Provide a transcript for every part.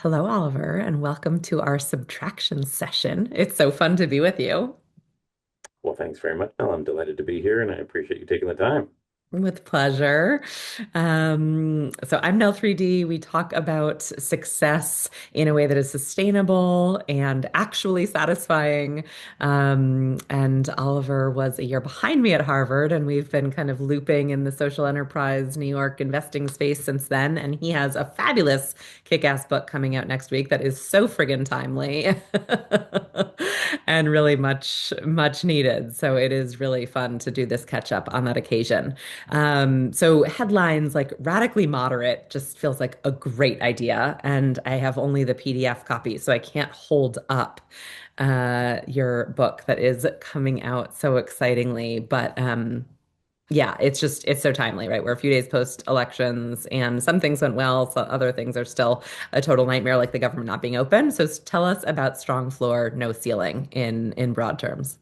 Hello, Oliver, and welcome to our subtraction session. It's so fun to be with you. Well, thanks very much, Mel. I'm delighted to be here, and I appreciate you taking the time. With pleasure. So I'm Nell 3D. We talk about success in a way that is sustainable and actually satisfying. And Oliver was a year behind me at Harvard, and we've been kind of looping in the social enterprise New York investing space since then. And he has a fabulous kick-ass book coming out next week that is so friggin' timely and really much needed. So it is really fun to do this catch up on that occasion. So headlines like radically moderate just feels like a great idea. And I have only the PDF copy, so I can't hold up your book that is coming out so excitingly. But yeah, it's so timely, right? We're a few days post elections and some things went well, so other things are still a total nightmare, like the government not being open. So tell us about strong floor, no ceiling in broad terms.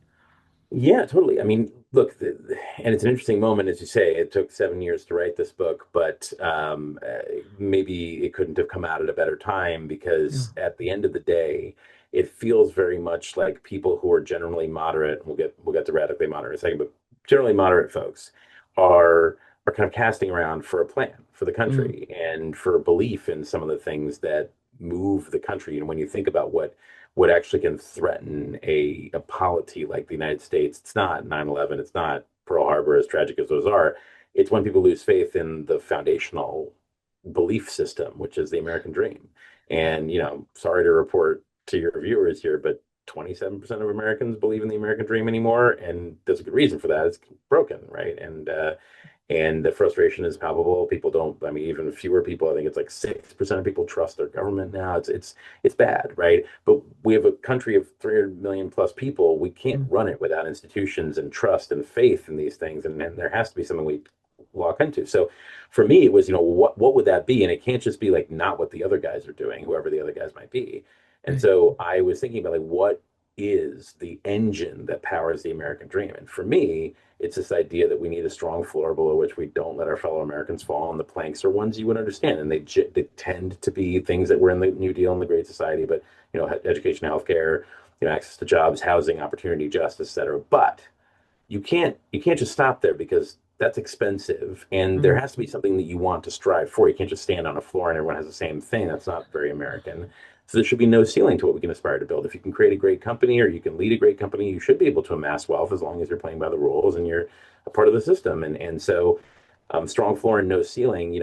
Yeah, totally. I mean, look, and it's an interesting moment, as you say. It took 7 years to write this book, but maybe it couldn't have come out at a better time Yeah. because at the end of the day, it feels very much like people who are generally moderate. We'll get to radically moderate in a second, but generally moderate folks are kind of casting around for a plan for the Mm, country and for belief in some of the things that move the country. And when you think about what actually can threaten a polity like the United States. It's not 9/11, it's not Pearl Harbor, as tragic as those are. It's when people lose faith in the foundational belief system, which is the American dream. And, sorry to report to your viewers here, but 27% of Americans believe in the American dream anymore. And there's a good reason for that. It's broken, right? And the frustration is palpable. People don't, I mean, even fewer people, I think it's like 6% of people trust their government now. It's bad, right? But we have a country of 300 million plus people. We can't mm, run it without institutions and trust and faith in these things. And there has to be something we lock into. So for me, it was, what would that be? And it can't just be like not what the other guys are doing, whoever the other guys might be. And right. so I was thinking about like what is the engine that powers the American dream? And for me, it's this idea that we need a strong floor below which we don't let our fellow Americans fall. And the planks are ones you would understand, and they tend to be things that were in the New Deal and the Great Society, but education, healthcare, access to jobs, housing, opportunity, justice, et cetera. But you can't just stop there because that's expensive, and there Mm, has to be something that you want to strive for. You can't just stand on a floor and everyone has the same thing. That's not very American. So there should be no ceiling to what we can aspire to build. If you can create a great company or you can lead a great company, you should be able to amass wealth as long as you're playing by the rules and you're a part of the system. And so strong floor and no ceiling,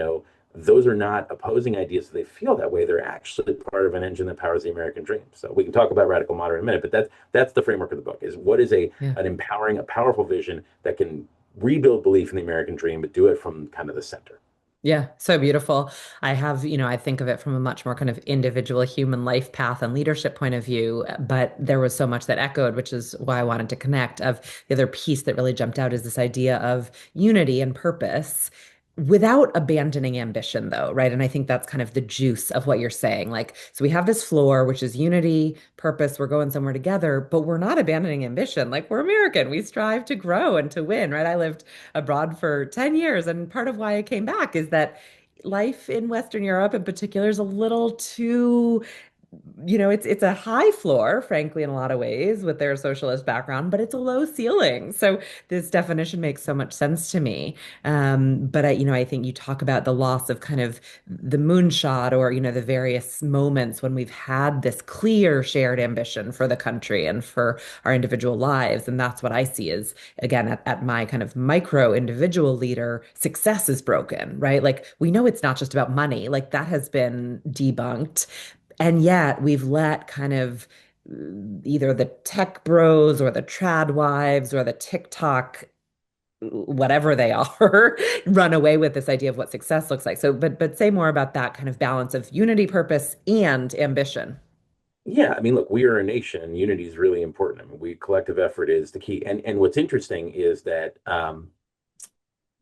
those are not opposing ideas. They feel that way. They're actually part of an engine that powers the American dream. So we can talk about radical moderate in a minute, but that's the framework of the book: is what is a yeah. an empowering, a powerful vision that can rebuild belief in the American dream, but do it from kind of the center. Yeah, so beautiful. I have, I think of it from a much more kind of individual human life path and leadership point of view, but there was so much that echoed, which is why I wanted to connect. Of the other piece that really jumped out is this idea of unity and purpose without abandoning ambition, though, right? And I think that's kind of the juice of what you're saying. Like, so we have this floor, which is unity, purpose, we're going somewhere together, but we're not abandoning ambition. Like, we're American. We strive to grow and to win, right? I lived abroad for 10 years. And part of why I came back is that life in Western Europe in particular is a little too, it's a high floor, frankly, in a lot of ways with their socialist background, but it's a low ceiling. So this definition makes so much sense to me. But I think you talk about the loss of kind of the moonshot or, the various moments when we've had this clear shared ambition for the country and for our individual lives. And that's what I see is, again, at my kind of micro individual leader, success is broken, right? Like we know it's not just about money, like that has been debunked. And yet we've let kind of either the tech bros or the trad wives or the TikTok, whatever they are, run away with this idea of what success looks like. So, but say more about that kind of balance of unity, purpose, and ambition. Yeah, I mean, look, we are a nation, and unity is really important. I mean, collective effort is the key. And what's interesting is that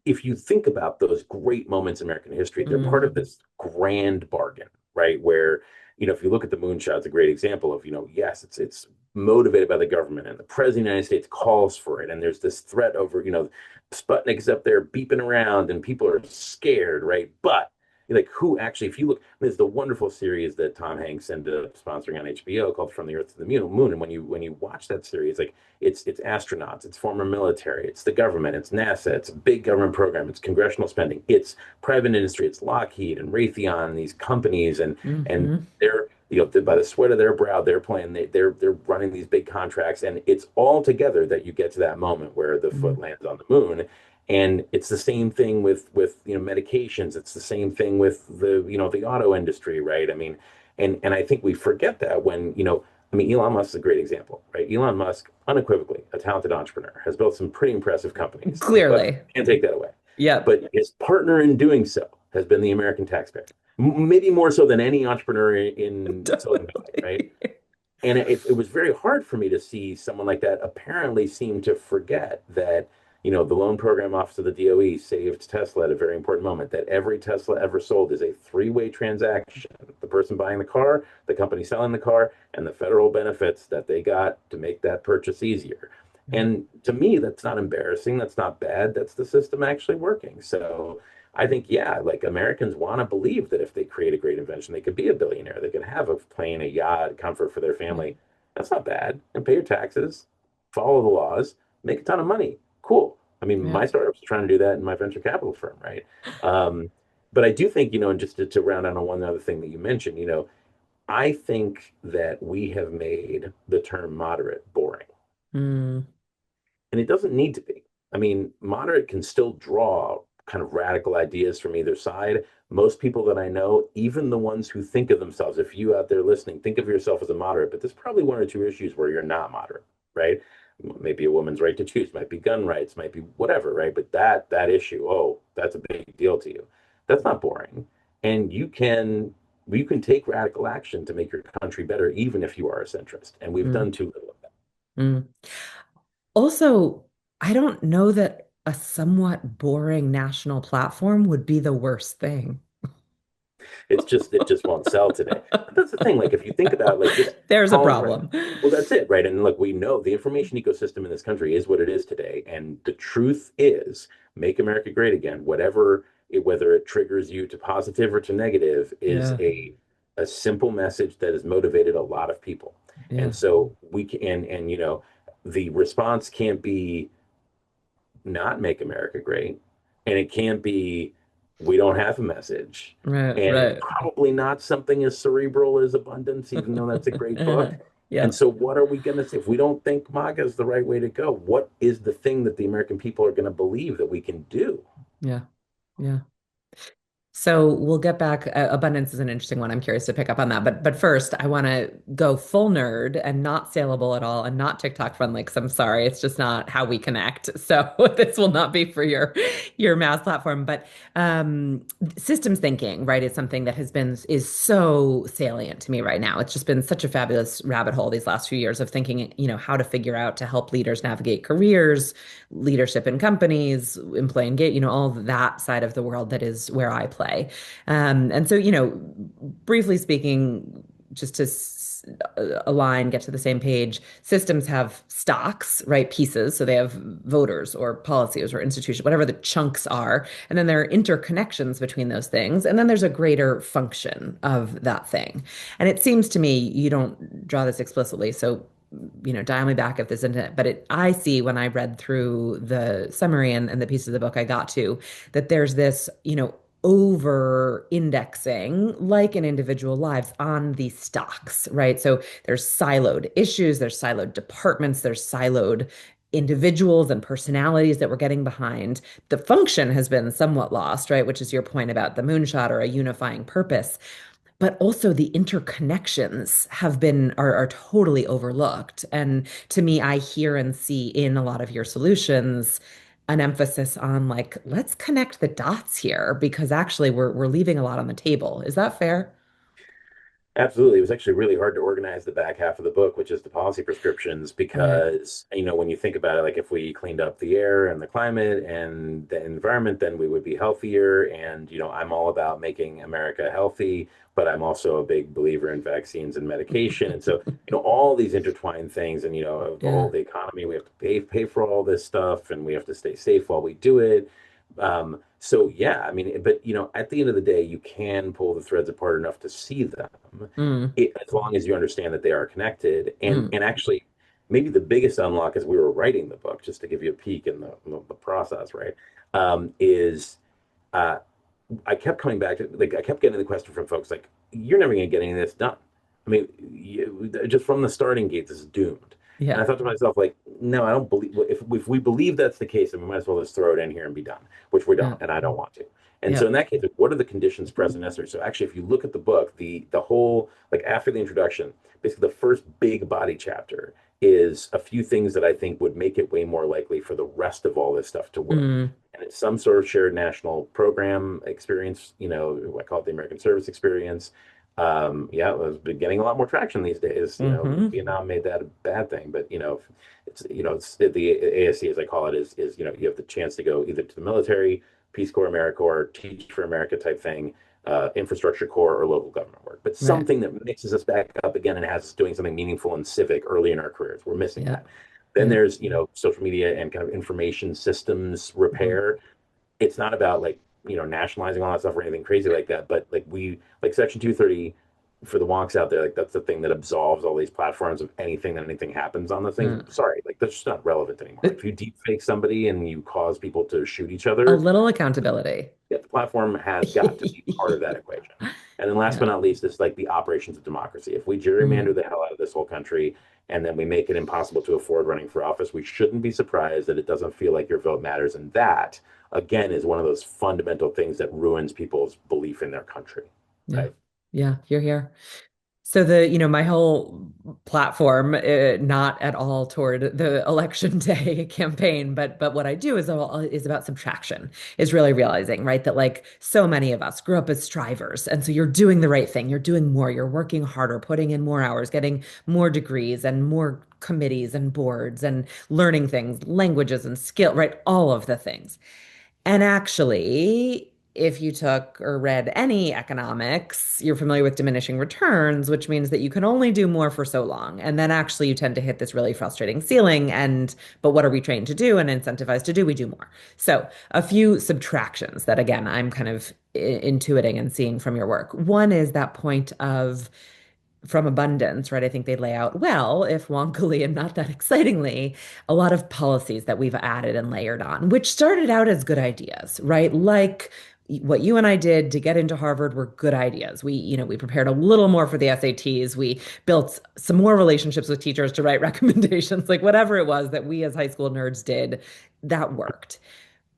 if you think about those great moments in American history, they're part Mm, of this grand bargain, right? Where, if you look at the moonshot, it's a great example of, yes, it's motivated by the government and the president of the United States calls for it. And there's this threat over, Sputnik's up there beeping around and people are scared, right? But like who actually, if you look, there's the wonderful series that Tom Hanks ended up sponsoring on HBO called From the Earth to the Moon. And when you watch that series, like it's astronauts, it's former military, it's the government, it's NASA, it's a big government program, it's congressional spending, it's private industry, it's Lockheed and Raytheon, and these companies, and Hmm. they're by the sweat of their brow, they're playing, they're running these big contracts, and it's all together that you get to that moment where the foot lands on the moon. And it's the same thing with medications. It's the same thing with the auto industry, right? I mean, and I think we forget that when I mean, Elon Musk is a great example, right? Elon Musk, unequivocally, a talented entrepreneur, has built some pretty impressive companies. Unequivocally, Clearly. can't take that away. Yep. But his partner in doing so has been the American taxpayer, maybe more so than any entrepreneur in Silicon Valley, right? Totally. And it was very hard for me to see someone like that apparently seem to forget that, the loan program office of the DOE saved Tesla at a very important moment, that every Tesla ever sold is a three-way transaction. The person buying the car, the company selling the car, and the federal benefits that they got to make that purchase easier. And to me, that's not embarrassing. That's not bad. That's the system actually working. So I think, yeah, like Americans want to believe that if they create a great invention, they could be a billionaire. They could have a plane, a yacht, comfort for their Yeah. family. That's not bad. And pay your taxes, follow the laws, make a ton of money. Cool. I mean, Yeah. my startup's trying to do that in my venture capital firm, right? Um, but I do think, and just to round out on one other thing that you mentioned, I think that we have made the term moderate boring. Mm. And it doesn't need to be. I mean, moderate can still draw kind of radical ideas from either side. Most people that I know, even the ones who think of themselves, if you out there listening, think of yourself as a moderate, but there's probably one or two issues where you're not moderate, right? Maybe a woman's right to choose, might be gun rights, might be whatever, right? But that issue, oh, that's a big deal to you. That's not boring. And you can take radical action to make your country better, even if you are a centrist. And we've Mm. done too little of that. Mm. Also, I don't know that a somewhat boring national platform would be the worst thing. It just won't sell today. But that's the thing. Like if you think about like just There's a calling, right? problem. Well, that's it, right? And look, we know the information ecosystem in this country is what it is today. And the truth is, make America great again, whether it triggers you to positive or to negative, is Yeah. a simple message that has motivated a lot of people. Yeah. And so we can, and the response can't be not make America great. And it can't be, we don't have a message. Right. And it's Right. probably not something as cerebral as abundance, even though that's a great book. And Yeah. so, what are we going to say? If we don't think MAGA is the right way to go, what is the thing that the American people are going to believe that we can do? Yeah. Yeah. So we'll get back. Abundance is an interesting one. I'm curious to pick up on that. But first, I want to go full nerd and not saleable at all and not TikTok friendly because I'm sorry, it's just not how we connect. So this will not be for your mass platform. But systems thinking, right, is something that is so salient to me right now. It's just been such a fabulous rabbit hole these last few years of thinking, how to figure out to help leaders navigate careers, leadership in companies, employee engagement, all of that side of the world that is where I play. And so, briefly speaking, just to align, get to the same page, systems have stocks, right? Pieces. So they have voters or policies or institutions, whatever the chunks are. And then there are interconnections between those things. And then there's a greater function of that thing. And it seems to me, you don't draw this explicitly. So dial me back if this isn't it. But I see when I read through the summary and the pieces of the book I got to that there's this, over indexing like in individual lives on these stocks, right? So there's siloed issues, there's siloed departments, there's siloed individuals and personalities that we're getting behind. The function has been somewhat lost, right? Which is your point about the moonshot or a unifying purpose, but also the interconnections are totally overlooked. And to me, I hear and see in a lot of your solutions an emphasis on like, let's connect the dots here because actually we're leaving a lot on the table. Is that fair? Absolutely. It was actually really hard to organize the back half of the book, which is the policy prescriptions, Right. because, when you think about it, like if we cleaned up the air and the climate and the environment, then we would be healthier. And, I'm all about making America healthy, but I'm also a big believer in vaccines and medication. And so, all these intertwined things and, the Yeah. whole the economy, we have to pay for all this stuff and we have to stay safe while we do it. So yeah, I mean, but at the end of the day, you can pull the threads apart enough to see them, Mm, as long as you understand that they are connected. And mm, and actually, maybe the biggest unlock as we were writing the book, just to give you a peek in the process, right? Is uh, I kept coming back to, like, I kept getting the question from folks like, "You're never going to get any of this done. I mean, just from the starting gate, this is doomed." And yeah. I thought to myself, like, no, I don't believe. If we believe that's the case, then we might as well just throw it in here and be done, which we Yeah. don't, and I don't want to. And so Yeah. in that case, like, what are the conditions present necessary? So actually, if you look at the book, the whole, like, after the introduction, basically the first big body chapter is a few things that I think would make it way more likely for the rest of all this stuff to work. Mm, And it's some sort of shared national program experience. I call it the American Service Experience. Yeah, it was getting a lot more traction these days. hmm. Vietnam made that a bad thing, but it's the ASC, as I call it, is you have the chance to go either to the military, Peace Corps, AmeriCorps, Teach for America type thing, infrastructure corps, or local government work. But Right. something that mixes us back up again and has us doing something meaningful and civic early in our careers. We're missing Yeah. that. Then Yeah. there's, social media and kind of information systems Mhm. repair. It's not about, like, nationalizing all that stuff or anything crazy like that, but like Section 230 for the wonks out there, like, that's the thing that absolves all these platforms of anything happens on the things. Mm. Sorry, like, that's just not relevant anymore. Like, if you deep fake somebody and you cause people to shoot each A other, little accountability. yeah, the platform has got to be part of that equation. And then last but Yeah. not least is, like, the operations of democracy. If we gerrymander Mm. the hell out of this whole country and then we make it impossible to afford running for office, we shouldn't be surprised that it doesn't feel like your vote matters. And that, again, is one of those fundamental things that ruins people's belief in their country, Yeah. right? Yeah. You're here. So my whole platform, not at all toward the election day campaign, but what I do is about subtraction, is really realizing, right, that like so many of us grew up as strivers. And so you're doing the right thing. You're doing more, you're working harder, putting in more hours, getting more degrees and more committees and boards and learning things, languages and skill, right? All of the things. And actually, if you took or read any economics, you're familiar with diminishing returns, which means that you can only do more for so long. And then actually you tend to hit this really frustrating ceiling. But what are we trained to do and incentivized to do? We do more. So a few subtractions that, again, I'm kind of intuiting and seeing from your work. One is that point of from abundance, right? I think they lay out well, if wonkily and not that excitingly, a lot of policies that we've added and layered on, which started out as good ideas, right? Like what you and I did to get into Harvard were good ideas. We prepared a little more for the SATs. We built some more relationships with teachers to write recommendations, like whatever it was that we as high school nerds did, that worked.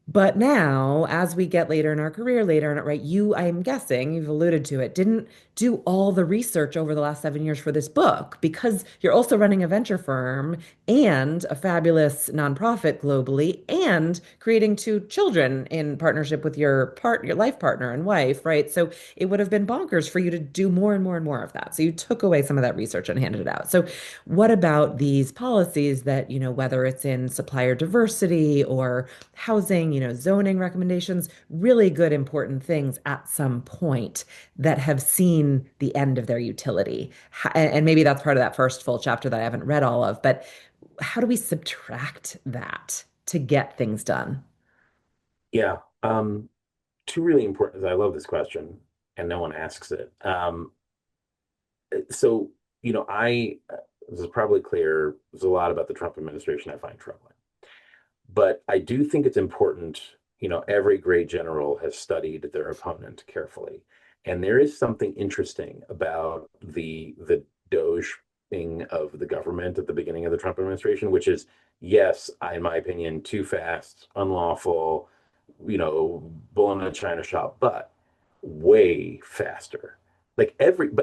But now, as we get later in our career, later in it, right, I'm guessing, you've alluded to it, didn't do all the research over the last 7 years for this book because you're also running a venture firm and a fabulous nonprofit globally and creating two children in partnership with your life partner and wife, right? So it would have been bonkers for you to do more and more and more of that. So you took away some of that research and handed it out. So what about these policies that, whether it's in supplier diversity or housing, zoning recommendations, really good, important things at some point that have seen the end of their utility. And maybe that's part of that first full chapter that I haven't read all of, but how do we subtract that to get things done? Yeah. Two really important. I love this question, and no one asks it. So, this is probably clear. There's a lot about the Trump administration I find troubling. But I do think it's important. Every great general has studied their opponent carefully. And there is something interesting about the Doge thing of the government at the beginning of the Trump administration, which is, yes, in my opinion, too fast, unlawful, bull in a china shop, but way faster. But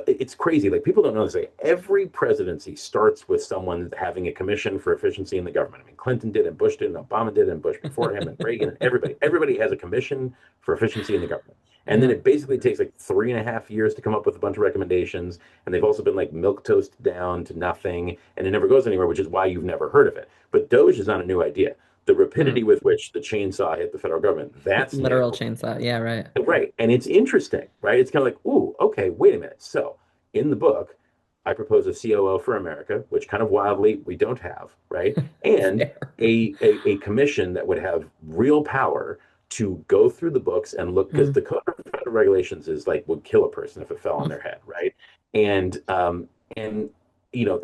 it's crazy. Like, people don't know this. Like, every presidency starts with someone having a commission for efficiency in the government. I mean, Clinton did, and Bush did, and Obama did, and Bush before him, and Reagan, and everybody has a commission for efficiency in the government. And then Yeah. it basically takes like 3.5 years to come up with a bunch of recommendations. And they've also been like milk toast down to nothing, and it never goes anywhere, which is why you've never heard of it. But Doge is not a new idea. The rapidity Mm. with which the chainsaw hit the federal government, that's Literal new. chainsaw. Yeah, right. Right. And it's interesting, right? It's kind of like, ooh, okay, wait a minute. So in the book, I propose a COO for America, which kind of wildly we don't have, right? And Fair. a commission that would have real power to go through the books and look, because Mm. the code of federal regulations is like would kill a person if it fell on their head, right? And I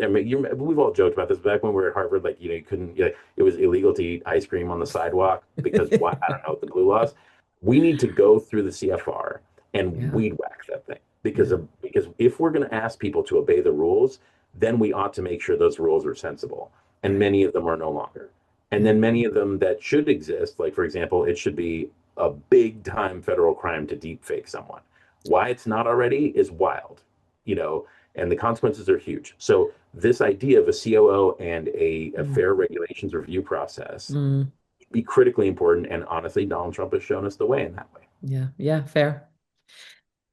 mean, we've all joked about this back when we were at Harvard. Like, you couldn't, it was illegal to eat ice cream on the sidewalk because why? I don't know the glue laws. We need to go through the CFR and Yeah, weed whack that thing yeah, because if we're going to ask people to obey the rules, then we ought to make sure those rules are sensible. And right. many of them are no longer. And Yeah. then many of them that should exist, like for example, it should be a big time federal crime to deep fake someone. Why it's not already is wild, you know, and the consequences are huge. So this idea of a COO and a Mm. fair regulations review process Mm. be critically important. And honestly, Donald Trump has shown us the way in that way. Yeah, yeah, fair.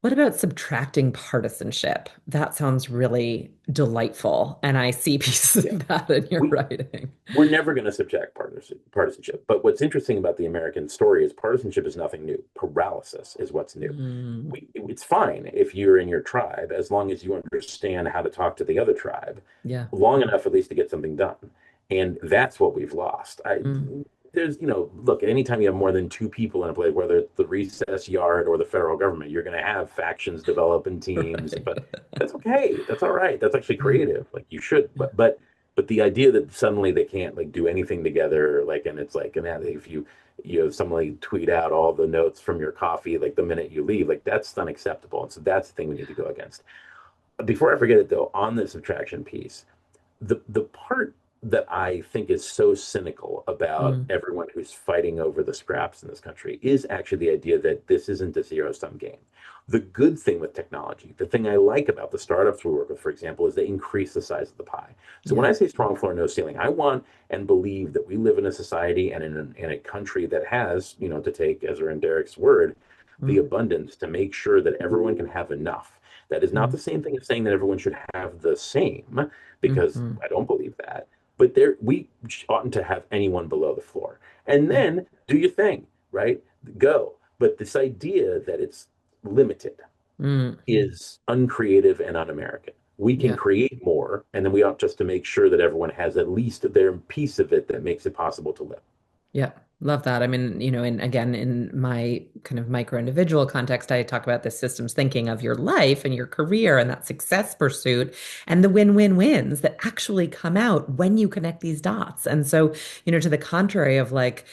What about subtracting partisanship? That sounds really delightful. And I see pieces Yeah. of that in your We writing. we're never going to subject partisanship. But what's interesting about the American story is partisanship is nothing new. Paralysis is what's new. Mm. It's fine if you're in your tribe, as long as you understand how to talk to the other tribe Yeah. long enough, at least, to get something done. And that's what we've lost. Mm. Look, anytime you have more than two people in a place, whether it's the recess yard or the federal government, you're going to have factions develop in teams, but Right. that's okay. That's all right. That's actually Yeah. creative. Like you should, Yeah. but the idea that suddenly they can't like do anything together, like, and it's like, and if you have somebody tweet out all the notes from your coffee like the minute you leave, like that's unacceptable. And so that's the thing we need to go against. Before I forget it though, on the subtraction piece, the part that I think is so cynical about Mm. everyone who's fighting over the scraps in this country is actually the idea that this isn't a zero-sum game. The good thing with technology, the thing I like about the startups we work with, for example, is they increase the size of the pie. So when Yeah. I say strong floor, no ceiling, I want and believe that we live in a society and in a country that has, to take Ezra and Derek's word, the Mm. abundance to make sure that everyone can have enough. That is not Mm. the same thing as saying that everyone should have the same, because Mm. I don't believe that. But we oughtn't to have anyone below the floor. And Yeah. then do your thing, right? Go. But this idea that it's limited Mm. is uncreative and un-American. We can Yeah. create more, and then we ought just to make sure that everyone has at least their piece of it that makes it possible to live. Yeah, love that. I mean, and again, in my kind of micro individual context, I talk about the systems thinking of your life and your career and that success pursuit and the win-win-wins that actually come out when you connect these dots. And so, to the contrary of like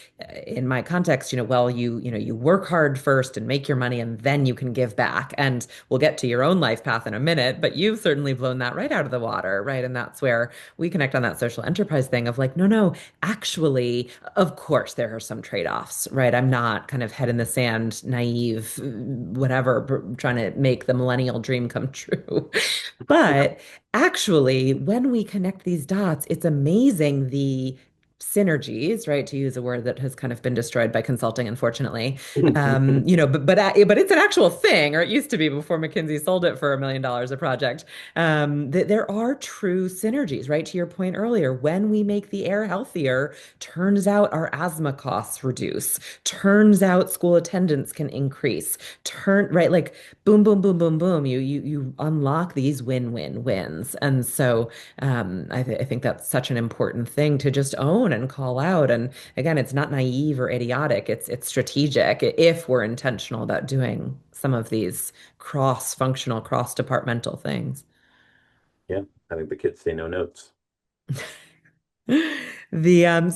in my context, well, you work hard first and make your money and then you can give back. And we'll get to your own life path in a minute, but you've certainly blown that right out of the water, right? And that's where we connect on that social enterprise thing of like, no, no, actually, of course, there are some trade-offs, right? I'm not kind of head in the sand, naive, whatever, trying to make the millennial dream come true. But actually, when we connect these dots, it's amazing the synergies, right? To use a word that has kind of been destroyed by consulting, unfortunately. But it's an actual thing, or it used to be before McKinsey sold it for $1 million a project. That there are true synergies, right? To your point earlier, when we make the air healthier, turns out our asthma costs reduce. Turns out school attendance can increase. Right, like boom, boom, boom, boom, boom. You unlock these win-win-wins. And so I think that's such an important thing to just own and call out. And again, it's not naive or idiotic. It's strategic if we're intentional about doing some of these cross-functional, cross-departmental things. Yeah, I think the kids say no notes.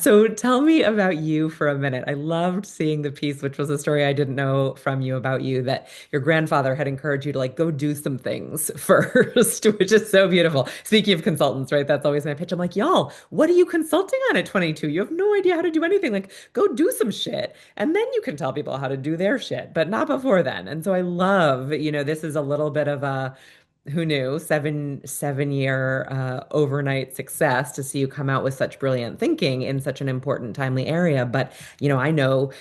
So tell me about you for a minute. I loved seeing the piece, which was a story I didn't know from you about you, that your grandfather had encouraged you to like go do some things first, which is so beautiful. Speaking of consultants, right? That's always my pitch. I'm like, y'all, what are you consulting on at 22? You have no idea how to do anything. Like, go do some shit, and then you can tell people how to do their shit, but not before then. And so I love, this is a little bit of a who knew 7 year overnight success to see you come out with such brilliant thinking in such an important timely area. But I know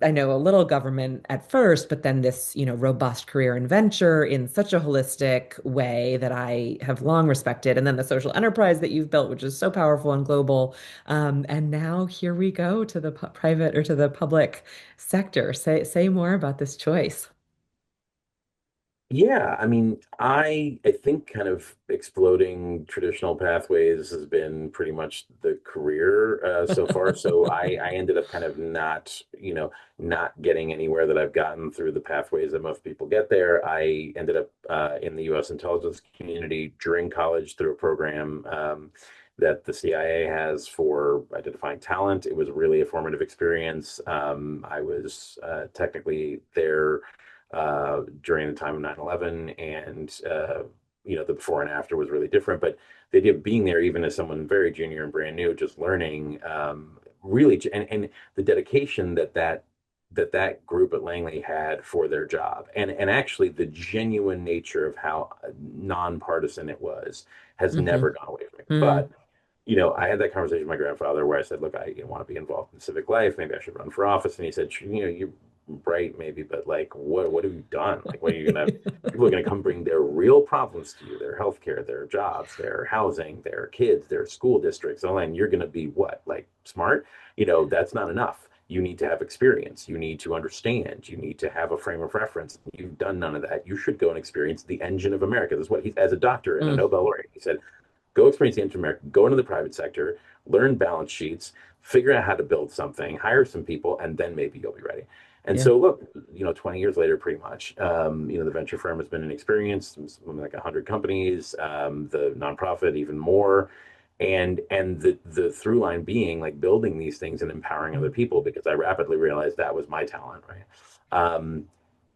a little government at first, but then this robust career and venture in such a holistic way that I have long respected, and then the social enterprise that you've built, which is so powerful and global. And now here we go to the private or to the public sector. Say more about this choice. Yeah, I mean, I think kind of exploding traditional pathways has been pretty much the career so far. So I ended up kind of not, not getting anywhere that I've gotten through the pathways that most people get there. I ended up in the U.S. intelligence community during college through a program that the CIA has for identifying talent. It was really a formative experience. I was technically there during the time of 9/11, and the before and after was really different. But the idea of being there, even as someone very junior and brand new, just learning, really, and the dedication that group at Langley had for their job, and actually the genuine nature of how nonpartisan it was has never Hmm. gone away from me. Mm. But I had that conversation with my grandfather where I said, look, I want to be involved in civic life. Maybe I should run for office. And he said, you're right, maybe, but like, what have you done? Like, what are you gonna? People are gonna come bring their real problems to you, their healthcare, their jobs, their housing, their kids, their school districts, and you're gonna be what? Like smart? That's not enough. You need to have experience. You need to understand. You need to have a frame of reference. You've done none of that. You should go and experience the engine of America. This is what he, as a doctor and a Mm. Nobel laureate, he said, go experience the engine of America, go into the private sector, learn balance sheets, figure out how to build something, hire some people, and then maybe you'll be ready. And Yeah. so, look, 20 years later, pretty much, the venture firm has been an experience, something like 100 companies, the nonprofit even more, and the through line being like building these things and empowering other Mm. people because I rapidly realized that was my talent, right? Um,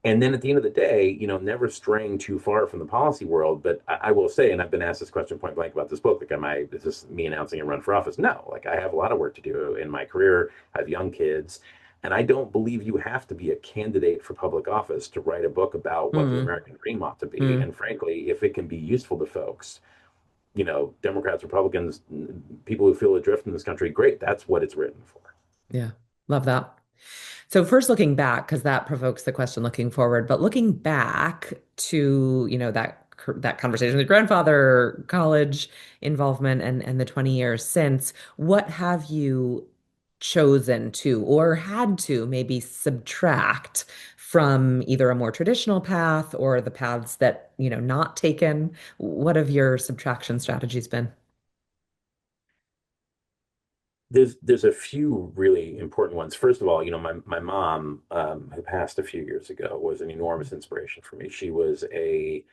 and then at the end of the day, never straying too far from the policy world. But I will say, and I've been asked this question point blank about this book, like, is this me announcing a run for office? No, like I have a lot of work to do in my career. I have young kids. And I don't believe you have to be a candidate for public office to write a book about what the Mm. American dream ought to be. Mm. And frankly, if it can be useful to folks, Democrats, Republicans, people who feel adrift in this country, great. That's what it's written for. Yeah. Love that. So first looking back, because that provokes the question looking forward, but looking back to, that conversation with your grandfather, college involvement and the 20 years since, what have you chosen to or had to maybe subtract from either a more traditional path or the paths that, not taken? What have your subtraction strategies been? There's a few really important ones. First of all, my mom, who passed a few years ago, was an enormous inspiration for me. She was a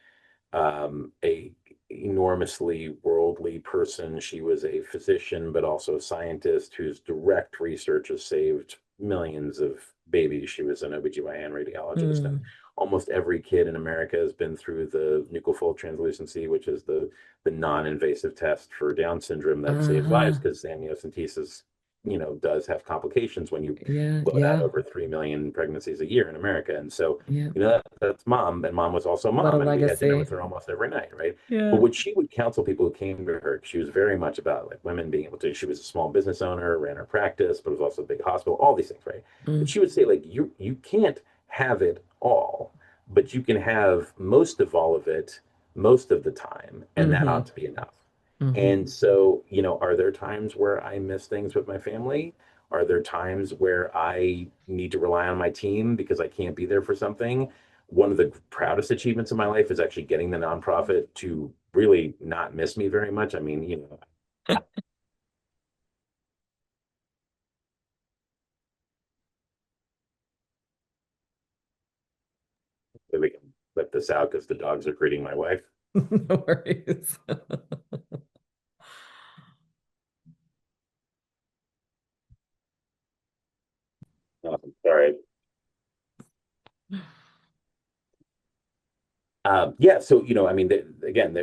enormously worldly person. She was a physician, but also a scientist whose direct research has saved millions of babies. She was an OBGYN radiologist, and Mm. almost every kid in America has been through the nuchal fold translucency, which is the non-invasive test for Down syndrome that saves lives Uh-huh. because amniocentesis, does have complications when you Yeah, load out yeah, over 3 million pregnancies a year in America. And so yeah. that's mom, and mom was also What a mom, and we had dinner legacy. with her almost every night, right? But Yeah. what she would counsel people who came to her, she was very much about like women being able to. She was a small business owner, ran her practice, but was also a big hospital, all these things, right? But Mm. she would say like you can't have it all, but you can have most of all of it most of the time, and that ought Hmm. to be enough. Hmm. And so, are there times where I miss things with my family? Are there times where I need to rely on my team because I can't be there for something? One of the proudest achievements of my life is actually getting the nonprofit to really not miss me very much. I mean, we can let this out because the dogs are greeting my wife. No worries. Sorry. Yeah, so I mean, again,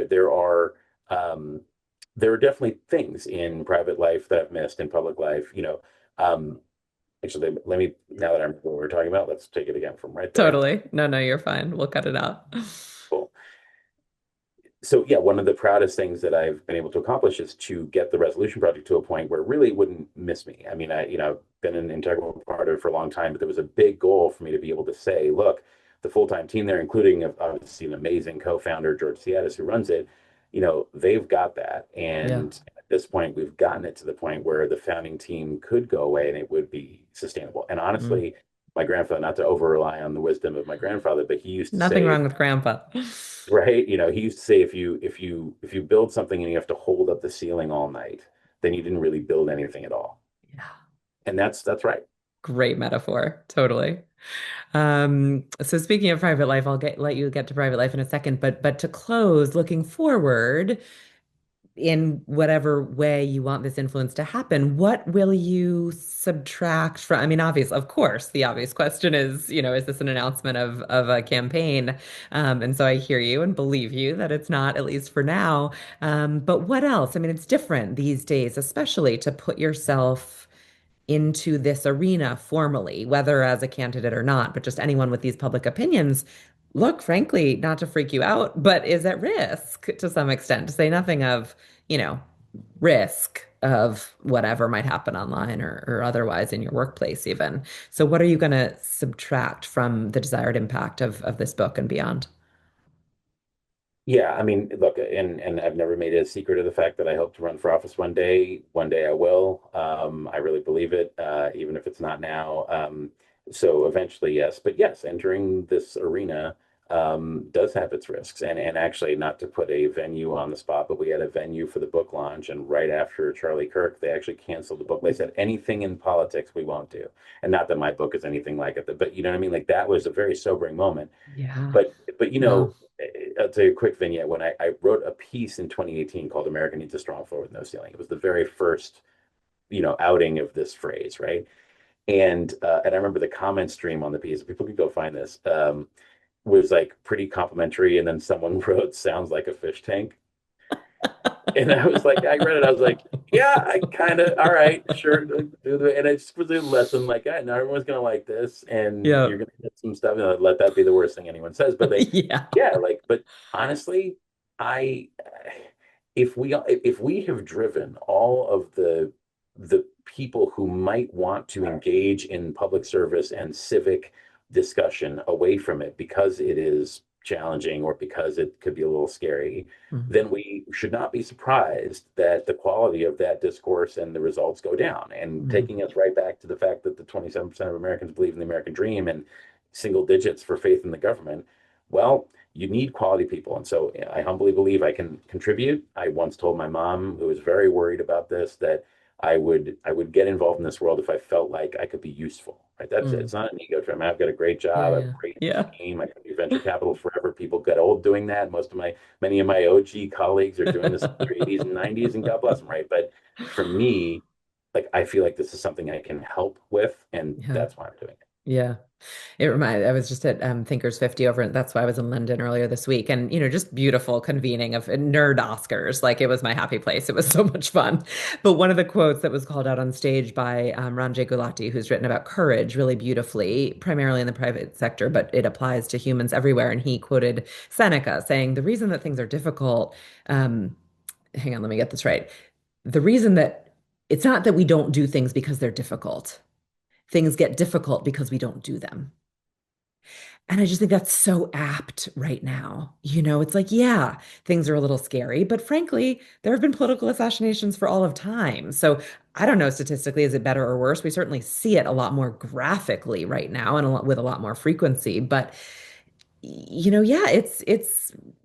um, there are definitely things in private life that I've missed in public life. Um, Actually, let me now that I remember what we were talking about, let's take it again from right there. Totally. No, no, you're fine. We'll cut it out. Cool. So yeah, one of the proudest things that I've been able to accomplish is to get the resolution project to a point where it really wouldn't miss me. I mean, I've been an integral part of it for a long time, but there was a big goal for me to be able to say, look, the full-time team there, including obviously an amazing co-founder, George Ciatis, who runs it, they've got that. Yeah. And at this point, we've gotten it to the point where the founding team could go away and it would be sustainable. And Mm. honestly, my grandfather, not to over rely on the wisdom of my grandfather, but he used to Nothing say, wrong with grandpa. right, he used to say if you build something and you have to hold up the ceiling all night, then you didn't really build anything at all. Yeah. And that's right. Great metaphor. Totally. So speaking of private life, I'll let you get to private life in a second, but to close, looking forward in whatever way you want this influence to happen, what will you subtract from? I mean, obvious, of course, the obvious question is, is this an announcement of a campaign? And so I hear you and believe you that it's not, at least for now. But what else? I mean, it's different these days, especially to put yourself into this arena formally, whether as a candidate or not, but just anyone with these public opinions, look, frankly, not to freak you out, but is at risk to some extent, to say nothing of, you know, risk of whatever might happen online or otherwise in your workplace, even. So, what are you going to subtract from the desired impact of this book and beyond? Yeah, I mean, look, and I've never made a secret of the fact that I hope to run for office one day. One day I will. I really believe it, even if it's not now. So eventually, yes. But yes, entering this arena does have its risks. And actually, not to put a venue on the spot, but we had a venue for the book launch, and right after Charlie Kirk, they actually canceled the book. They said anything in politics we won't do. And not that my book is anything like it, but you know what I mean? Like that was a very sobering moment. Yeah. But Well, I'll tell you a quick vignette. When I wrote a piece in 2018 called America Needs a Strong Floor with No Ceiling. It was the very first, outing of this phrase, right? And I remember the comment stream on the piece, people could go find this, was like pretty complimentary, and then someone wrote sounds like a fish tank. And I was like, I read it, I was like, yeah, I kind of, all right, sure. And it just was a lesson like, yeah, now everyone's gonna like this, and yeah. you're gonna get some stuff, and let that be the worst thing anyone says. But Yeah. yeah, like, but honestly, I, if we have driven all of the people who might want to engage in public service and civic discussion away from it because it is challenging or because it could be a little scary, Mhm. then we should not be surprised that the quality of that discourse and the results go down. And Mhm. taking us right back to the fact that the 27% of Americans believe in the American dream and single digits for faith in the government, well, you need quality people. And so I humbly believe I can contribute. I once told my mom, who was very worried about this, that I would get involved in this world if I felt like I could be useful. Right? That's it. Mm. It's not an ego trip. I've got a great Yeah, job. I have a yeah. great Yeah. team. I can do venture capital forever. People get old doing that. Many of my OG colleagues are doing this in their 80s and 90s, and God bless them, right? But for me, like I feel like this is something I can help with, and Yeah. that's why I'm doing it. Yeah. I was just at Thinkers 50 over, and that's why I was in London earlier this week. And, just beautiful convening of nerd Oscars. Like it was my happy place. It was so much fun. But one of the quotes that was called out on stage by Ranjay Gulati, who's written about courage really beautifully, primarily in the private sector, but it applies to humans everywhere. And he quoted Seneca saying, the reason that things are difficult, um, hang on, let me get this right. The reason that it's not that we don't do things because they're difficult. Things get difficult because we don't do them. And I just think that's so apt right now. It's like, yeah, things are a little scary, but frankly, there have been political assassinations for all of time. So I don't know statistically, is it better or worse? We certainly see it a lot more graphically right now and with a lot more frequency. But yeah, it's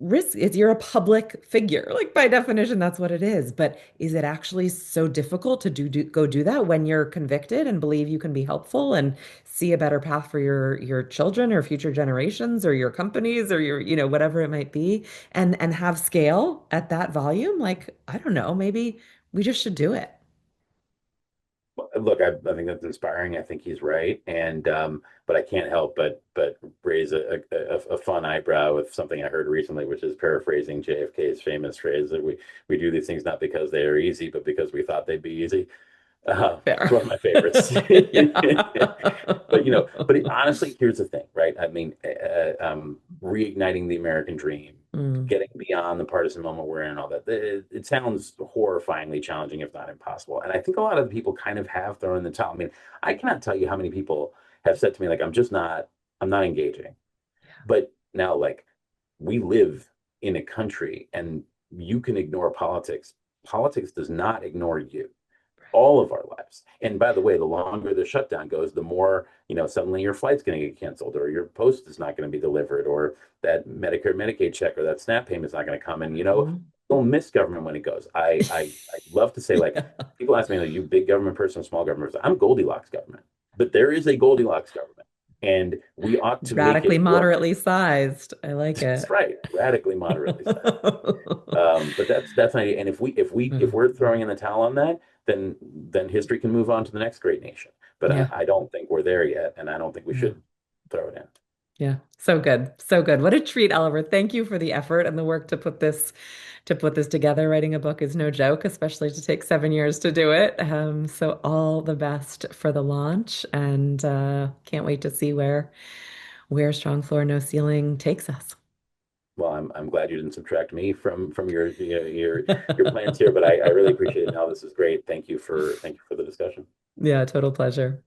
risk. It's you're a public figure. Like by definition, that's what it is. But is it actually so difficult to go do that when you're convicted and believe you can be helpful and see a better path for your children or future generations or your companies or your, whatever it might be, and have scale at that volume? Like, I don't know, maybe we just should do it. Look, I think that's inspiring. I think he's right, and but I can't help but raise a fun eyebrow with something I heard recently, which is paraphrasing JFK's famous phrase that we do these things not because they are easy, but because we thought they'd be easy. It's Fair. one of my favorites. Yeah. Honestly, here's the thing, right? I mean, reigniting the American dream, Mm, getting beyond the partisan moment we're in, and all that. It sounds horrifyingly challenging, if not impossible. And I think a lot of people kind of have thrown in the towel. I mean, I cannot tell you how many people have said to me, like, I'm not engaging. But now, like, we live in a country, and you can ignore politics. Politics does not ignore you. all of our lives. And by the way, the longer the shutdown goes, the more, suddenly your flight's going to get canceled, or your post is not going to be delivered, or that Medicare, Medicaid check, or that SNAP payment's not going to come. And, Mhm. don't miss government when it goes. I love to say, like, Yeah. people ask me, are you big government person, small government person? I'm Goldilocks government, but there is a Goldilocks government, and we ought to make Radically it work. moderately sized. I like That's it. right, radically moderately sized. But that's not, and if we're throwing in the towel on that, then history can move on to the next great nation. But Yeah. I don't think we're there yet, and I don't think we Yeah. should throw it in. Yeah. So good. So good. What a treat, Oliver. Thank you for the effort and the work to put this together. Writing a book is no joke, especially to take 7 years to do it. So all the best for the launch, and can't wait to see where Strong Floor, No Ceiling takes us. Well, I'm glad you didn't subtract me from your plans here, but I really appreciate it. Now, this is great. Thank you for the discussion. Yeah, total pleasure.